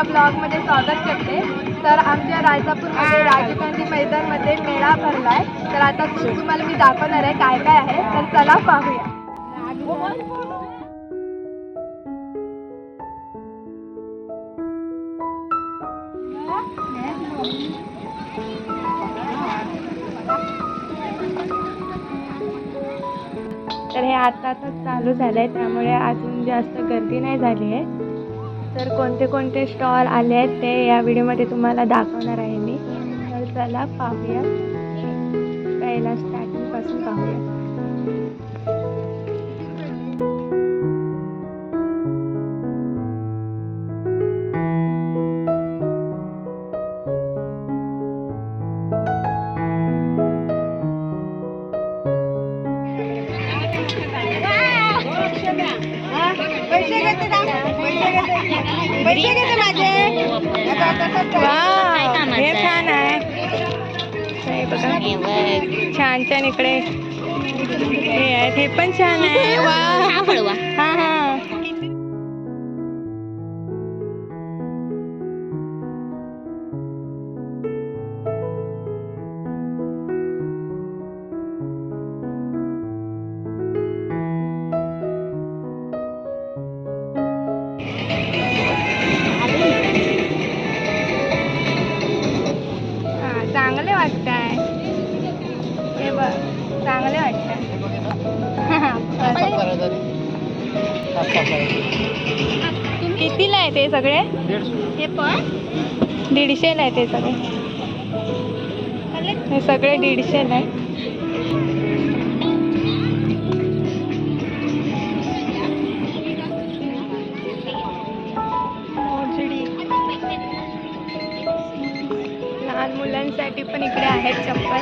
ब्लॉगमध्ये स्वागत करते. तर आमच्या राजापूरमध्ये राजीव गांधी मैदानमध्ये मेळा भरलाय. तर आता तुम्हाला मी दाखवणार आहे काय काय आहे. तर चला पाहूया. तर हे आताच चालू झालं आहे, त्यामुळे अजून जास्त गर्दी नाही झाली आहे. तर कोणते कोणते स्टॉल आले आहेत ते या व्हिडिओमध्ये तुम्हाला दाखवणार आहे मी. तर चला पाहूया. पहिला स्टार्टिंगपासून पाहूया. पैसे घेते माझे. हे छान आहे. छान छान इकडे हे आहेत. हे पण छान आहे. वा हा हा. चांगले वाटतंय. हे बघ चांगले वाटतंय. कितीला आहे ते सगळे? हे पण 150ला आहे ते सगळे. हे सगळे 150ला आहे. लहान मुलांसाठी पण इकडे आहेत चप्पल.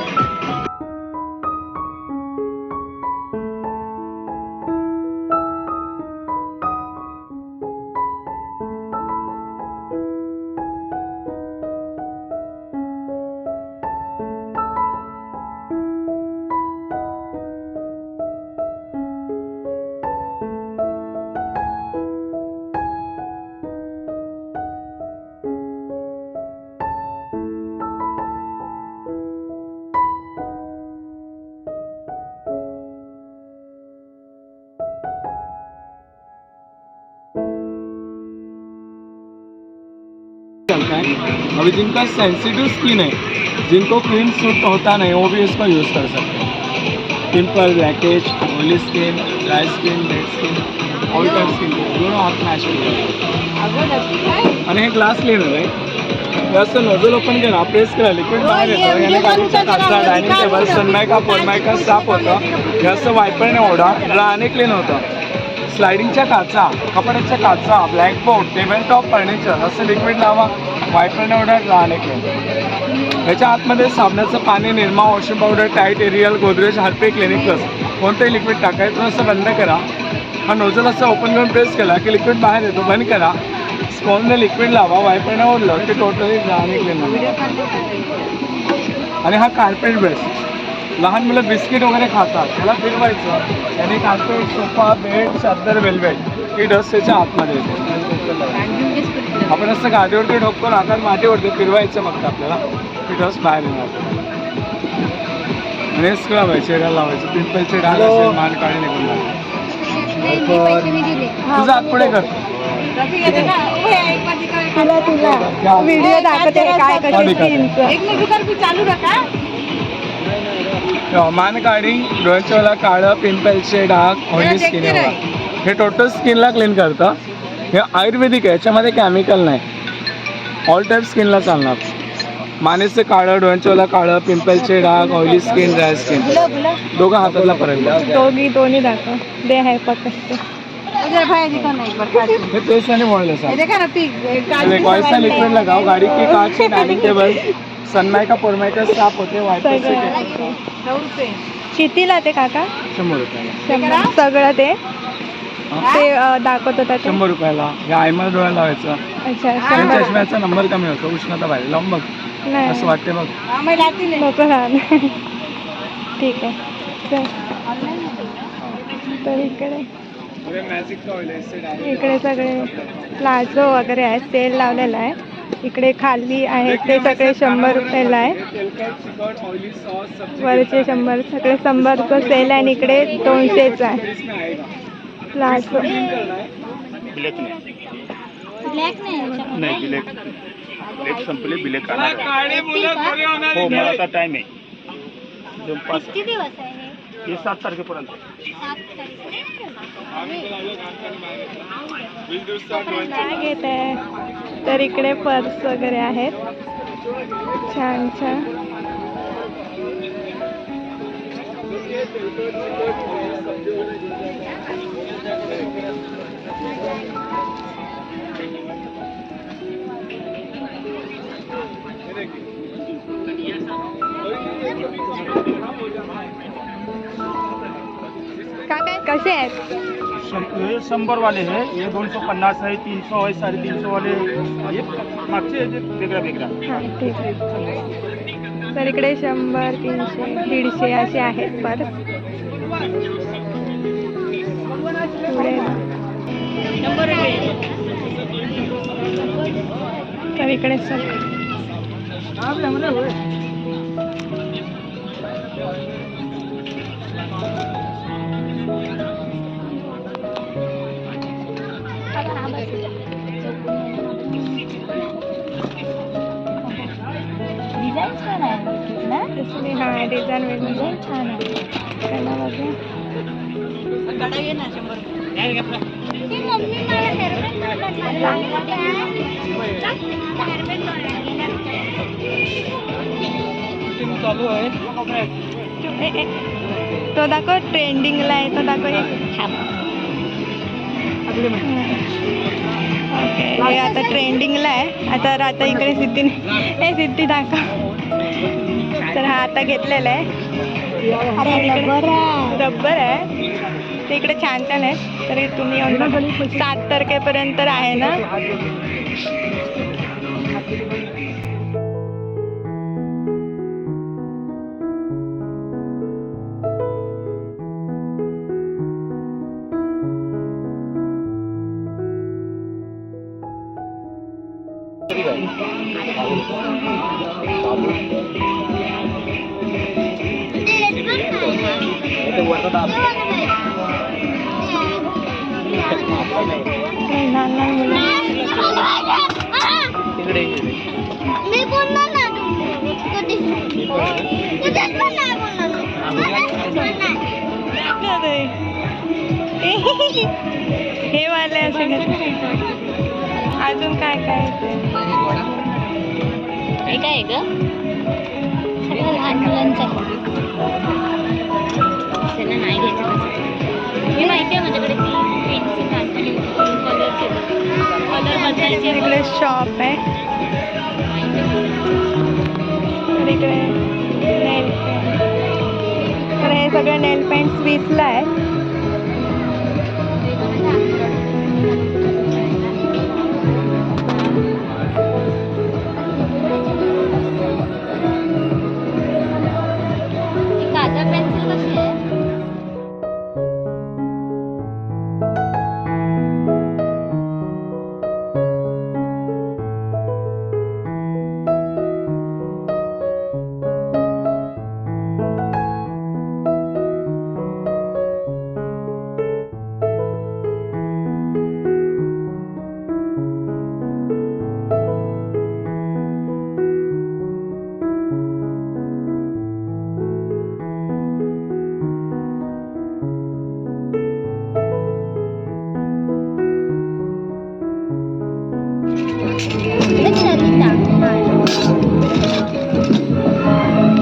अभी जिनका सेंसिटिव स्किन है, जिनको क्रीम सूट होता नहीं, वो भी इसका यूज़ कर सकते हैं. Pimple, blockage, oily skin, dry skin, dead skin, all type skin दोनों हाथ मॅच केले. आणि हे ग्लास क्लीनर आहे. जास्त नोझल ओपन केला, प्रेस केला, लिक्विड बाहेर येतं. याने गाडीचा काचा, डायनिंग टेबल, सनमायका फोनमायका साफ होतं. जास्त वायपरने ओढा आणि क्लीन होतं. स्लायडिंगच्या काचा, कपड्याच्या काचा, ब्लॅकबोर्ड, टेबल टॉप, फर्निचर असं लिक्विड लावा. वायपरने ओढा राहणे क्लीन. याच्या आतमध्ये साबणाचं पाणी, Nirma, washing powder, Tide, Ariel, Godrej, Harpic, Clinic Plus कोणतंही लिक्विड टाकायचं. असं बंद करा. हा नोझल असं ओपन करून प्रेस केला की लिक्विड बाहेर येतो. बंद करा. स्पॉनने लिक्विड लावा. वायपरने ओढलं की टोटली राहणे क्लीन होतं. आणि हा कार्पेट ब्रश. लहान मुलं बिस्किट वगैरे खातात, त्याला फिरवायचं. याने कार्पेट, सोफा, बेड, चादर, वेलवेट ही डस्ट त्याच्या आतमध्ये येते. आपण असं गादीवरती ठोकून आकार मातीवरती फिरवायचं. फक्त आपल्याला ती डस्ट बाहेर येणार. आणि स्क्रब आहे, चेहऱ्याला लावायचं. पिंपलचे डाग असेल, मान काळे निघून जातात. तुझा हात पुढे कर. व्हिडिओ दाखवते काय करते. चालू नका. मान काळी, डोळ्याच्या वेळेला काळं, पिंपलचे डाग, ऑइली स्किन. हे टोटल स्किनला क्लीन करतं. हे आयुर्वेदिक आहे, याच्यामध्ये केमिकल नाही. ऑल टाईप स्किनला चालणार. मानेचं काळं, डोळ्याच्या वेळेला काळं, पिंपलचे डाग, ऑइली स्किन, ड्राय स्किन. दोघं हातातला फरक. दोन्ही दाखव. दे आहे पकते. हे पेस्ट आणि मॉइल असा लिक्विड लगाओ. गाड़ी की कांच, डाइनिंग टेबल, सनमायका पोरमायका साफ होते. वायपर कितीला ते काका? 100 रुपयाला सगळं ते दाखवत होता. 100 रुपयाला. हे आयमल डोळ्याला लावायचं. अच्छा. चष्म्याचा नंबर कमी होतो. उष्णता बाहेर लावून बघ. असं वाटते बघ. ठीक आहे. तर इकडे मैजिक का ऑइल है इससे इकडे सगळे प्लाझो वगैरे आहे, सेल लावलेला आहे. इकडे खाली आहेत ते सगळे 100 रुपयाला आहे. वरचे 100, सगळे 100चं सेल आहे आणि इकडे 200चं आहे प्लाझो. ब्लॅक नाही ब्लॅक संपले ब्लॅक हो मला आता टाइम आहे किती दिवस आहे हे 7 तारखेपर्यंत. बॅग येत आहे. तर इकडे पर्स वगैरे आहेत छान छान. कसे आहेत? ये 100 वाले हैं, ये 250 है, 300 है, 350 वाले ये मागचे आहे ते वेगळा वेगळा. हां ठीक आहे. तर इकडे 100, 300, 150 असे आहेत पर्स. पुढे तर इकडे डिझाईन छान आहे ना. हा डिझाईन वेगळी छान आहे. त्याला बघा. ती मम्मी मला हेअरबँड चालू आहे. तो दाखव, ट्रेंडिंगला आहे तो दाखव. ओके, हे आता ट्रेंडिंगला आहे. आता इकडे सिद्धी दाखव. तर हा आता घेतलेला आहे. अरे रबर आहे. ते इकडे छान छान आहे. तरी तुम्ही येऊन 7 तारखेपर्यंत आहे ना. लहान मुलं. मी बोलणार ना कधी कुठेच पण नाही बोलणार. हे वाले असे अजून काय काय हे काय ग सगळं लहान मुलांचं आहे. त्यांना नाही घ्यायचं. हे माहिती आहे माझ्याकडे ती पेन्सिल आणि कलर बदलायचे. इकडे शॉप आहे. तर इकडे नेल पेंट. तर हे सगळे नेल पेंट 20ला आहे. काजळ पेन्सिल कशी आहे?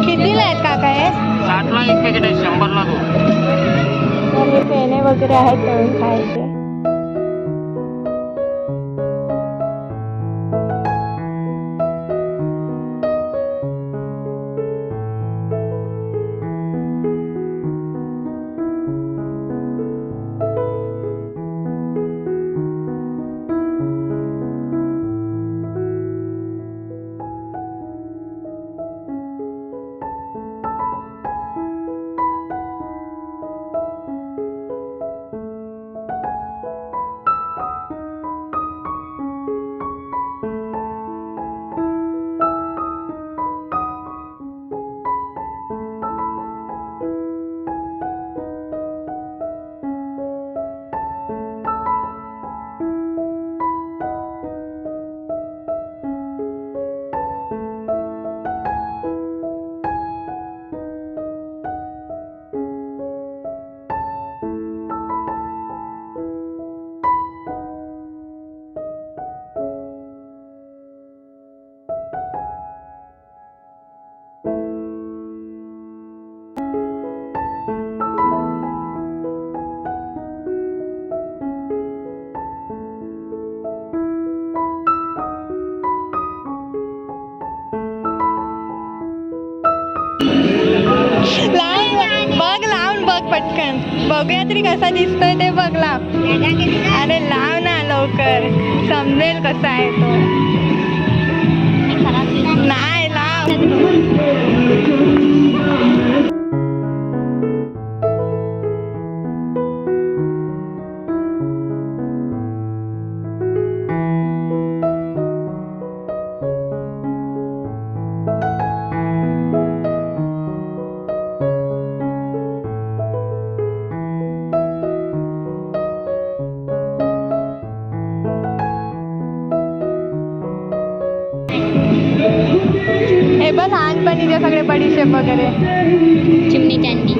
कितीला आहेत काका हे? 60ला एक पॅकेट आहे, 100ला 2. तर हे पेने वगैरे आहेत तळून खायचे. बघूया तरी कसा दिसतोय ते बघला. अरे लाव ना लवकर, समजेल कसा आहे तो. नाही लाव. हे बघ लहानपणीचे सगळे बडीशेप वगैरे. चिमणी कॅन्डी.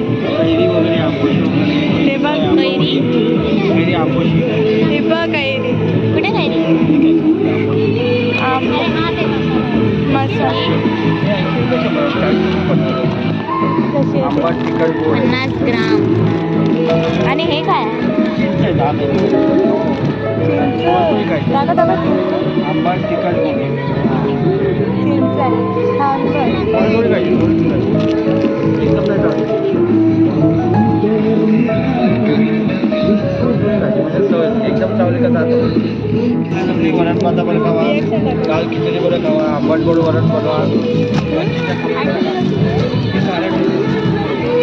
ते बघ कैरी. हे बघ कैरी. कुठे कैरी? आंबा. अरे हा ते मसाला. मसाला कशी आहे ते? 50 ग्राम. आणि हे काय आहे? चिंच. दादा दादा चिंच. आंबा तिखट चिंच आहे. छान पण. एकदम चावले का जातो. वरण पाता पण खावा, दाल खिचडी बरं खावा, आंबट गोड वरण बनवा.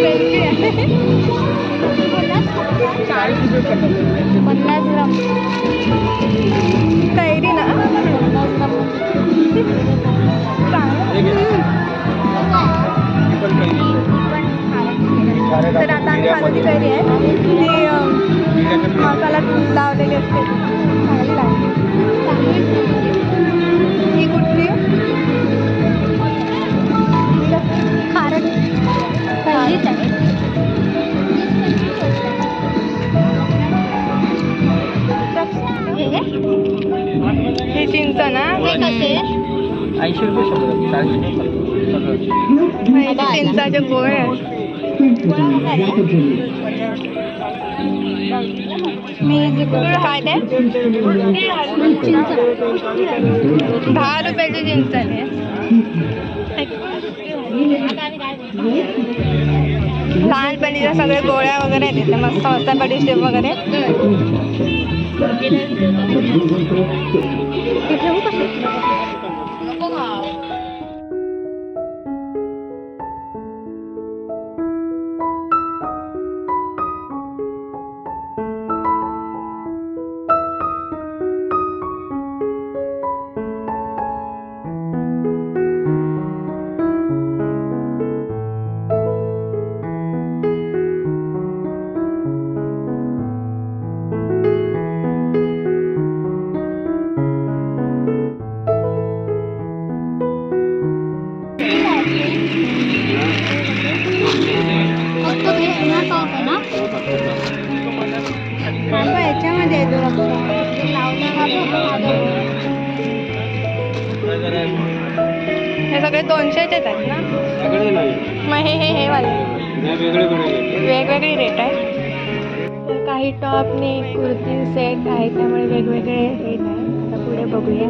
सेल्फी आहे. 50 ग्राम. कैरी ना. तर आता आम्ही खाल्ली ती कैरी आहे ती मसाला लावलेली असते. चांगली लागते. ही कुठली खारट कैरीच आहे. ही चिंच ना. हे कसे? 80 रुपये 100 चिंचाचे गोळे आहेत. काय ते 10 रुपयाची चिंच आहे. लहानपणीच्या सगळे गोळ्या वगैरे आहेत तिथे मस्त मस्त बडीशेप वगैरे. याच्यामध्ये हे सगळे 200चेच आहेत ना. मग हे वाले वेगवेगळी रेट आहे. तर काही टॉपने कुर्ती सेट आहे त्यामुळे वेगवेगळे रेट आहे. आता पुढे बघूया.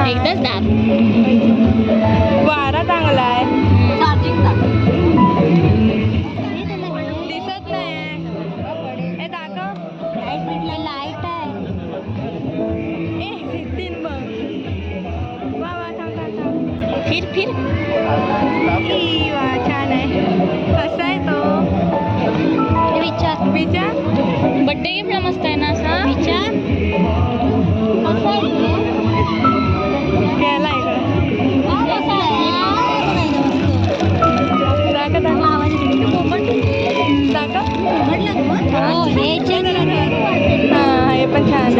एकदाच दाब. वारा चांगला आहे. चार्जिंग दाब. दिसत नाही. हे दाखव. लाईट आहे. तीन बघ. वा वा थांब थांब थांब. फिर फिर. ई, वा छान आहे. कसा आहे तो? विचार. विचार. बड्डे गिफ्टला मस्त आहे ना असा. विचार. कसा आहे ते? गेला इकडे. कसा आहे? दाखव दाखव. आवाज येतो. दाखव. हो हे चेक हां हे पण छान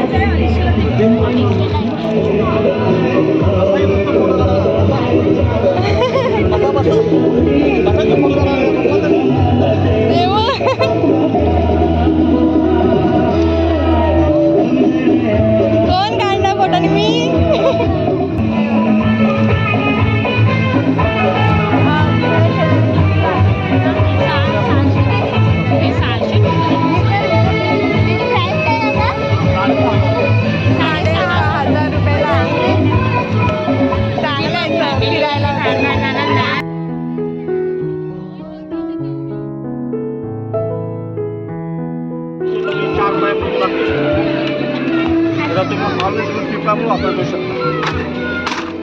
कोण काढणार फोटो मी वापरू शकता.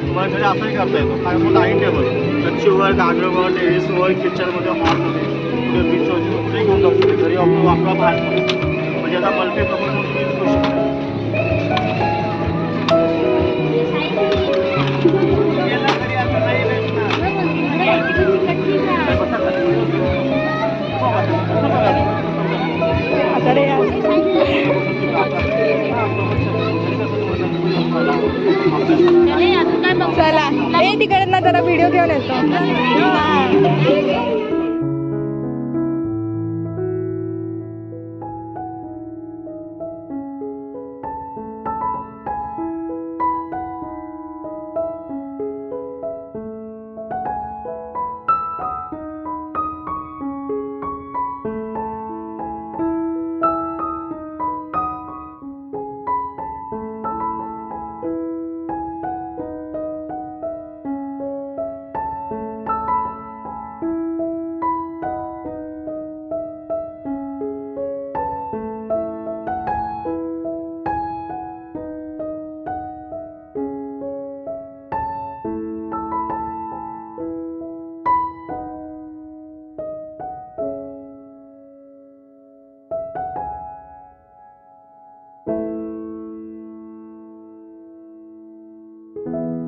तुम्हाला घरी असंही करता येतो. काय मग डायनिंग टेबल गच्चीवर, गार्डनवर, टेरेसवर, किचनमध्ये, हॉलमध्ये, कुठे बीचवरती कुठेही घेऊन जाऊ शकतो. घरी आपण वापरा बाहेर म्हणजे आता मल्टीपर्पज तुम्ही यूज करू शकता. चला ए तिकडनं जरा व्हिडिओ घेऊन येतो.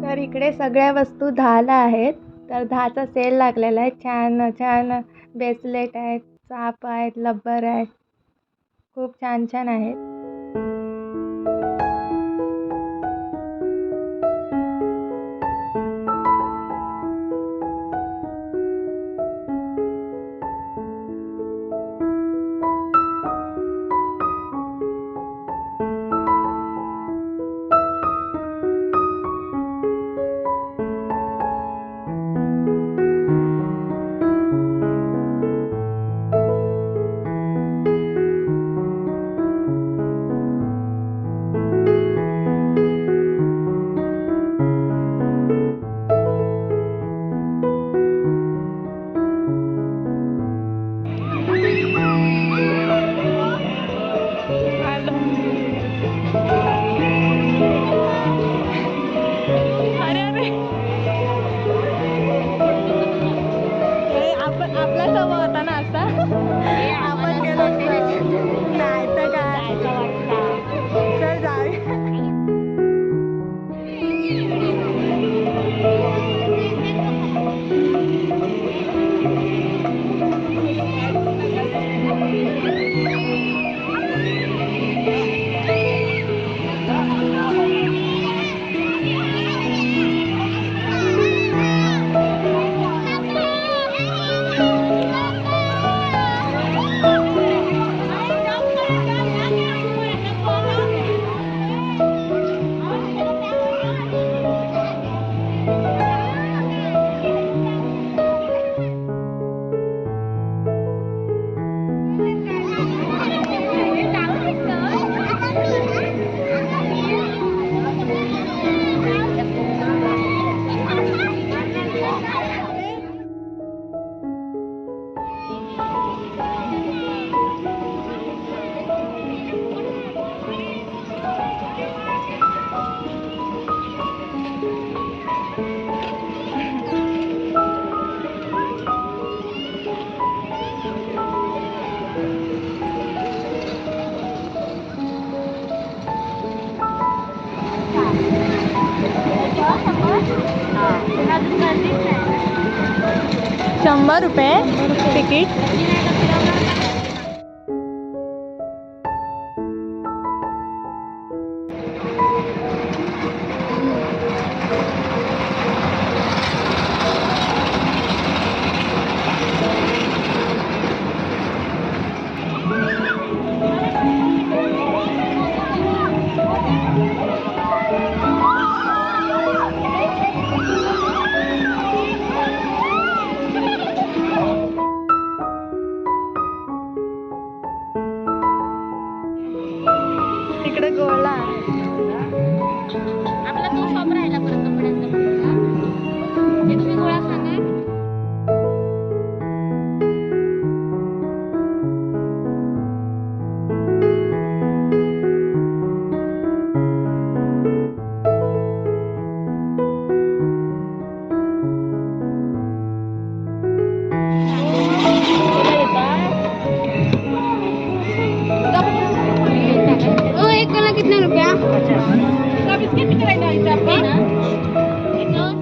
तर इकडे सगळ्या वस्तू 10ला आहेत. तर 10चा सेल लागलेला आहे. छान छान ब्रेसलेट आहेत, चाप आहेत, लब्बर आहेत, खूप छान छान आहेत. 100 रुपये तिकीट. तिकडे गोळा आहे. आपला तो शॉप राहिला परत कपड्यांचा पुढचा. ते तुम्ही गोळा सांगा. ओ एक वाला कितना रुपया? सब इसके कितने रहना है आपका? कितना?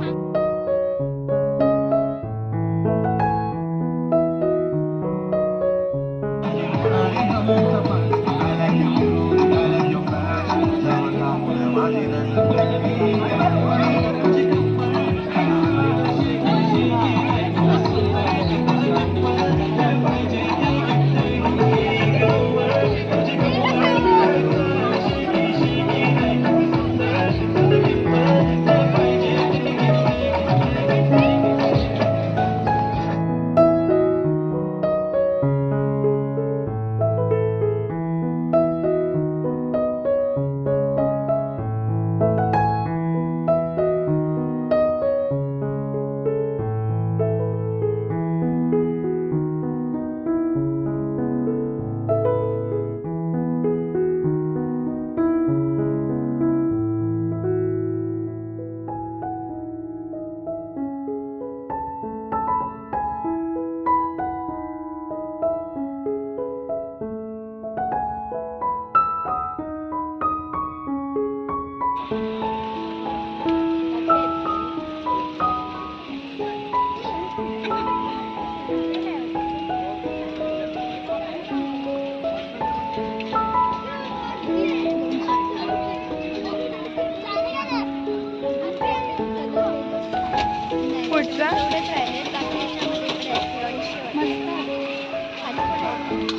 पुढचा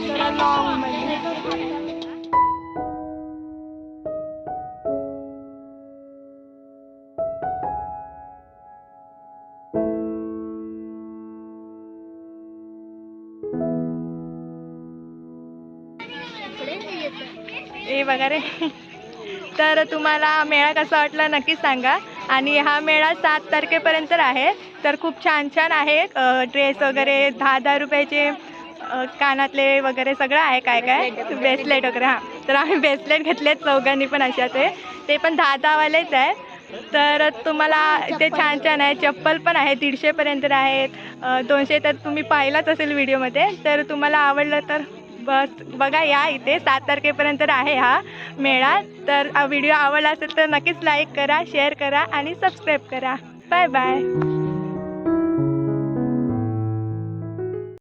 जरा लॉंग मध्ये. हे बघा रे. तर तुम्हाला मेळा कसा वाटला नक्कीच सांगा. आणि हा मेळा 7 तारखेपर्यंत आहे. तर खूप छान छान आहे. ड्रेस वगैरे 10-10 रुपयाचे, कानातले वगैरे सगळं आहे. काय काय ब्रेसलेट वगैरे. हां, तर आम्ही ब्रेसलेट घेतलेत चौघांनी पण अशाच आहे. ते पण 10-10 वालेच आहे. तर तुम्हाला ते छान छान आहे. चप्पल पण आहे 150पर्यंत आहेत, 200 तर तुम्ही पाहिलाच असेल व्हिडिओमध्ये. तर तुम्हाला आवडलं तर बस बघा या इथे. 7 तारखेपर्यंत आहे हा मेळा. तर व्हिडिओ आवडला असेल तर नक्कीच लाईक करा, शेअर करा आणि सबस्क्राईब करा. Bye bye.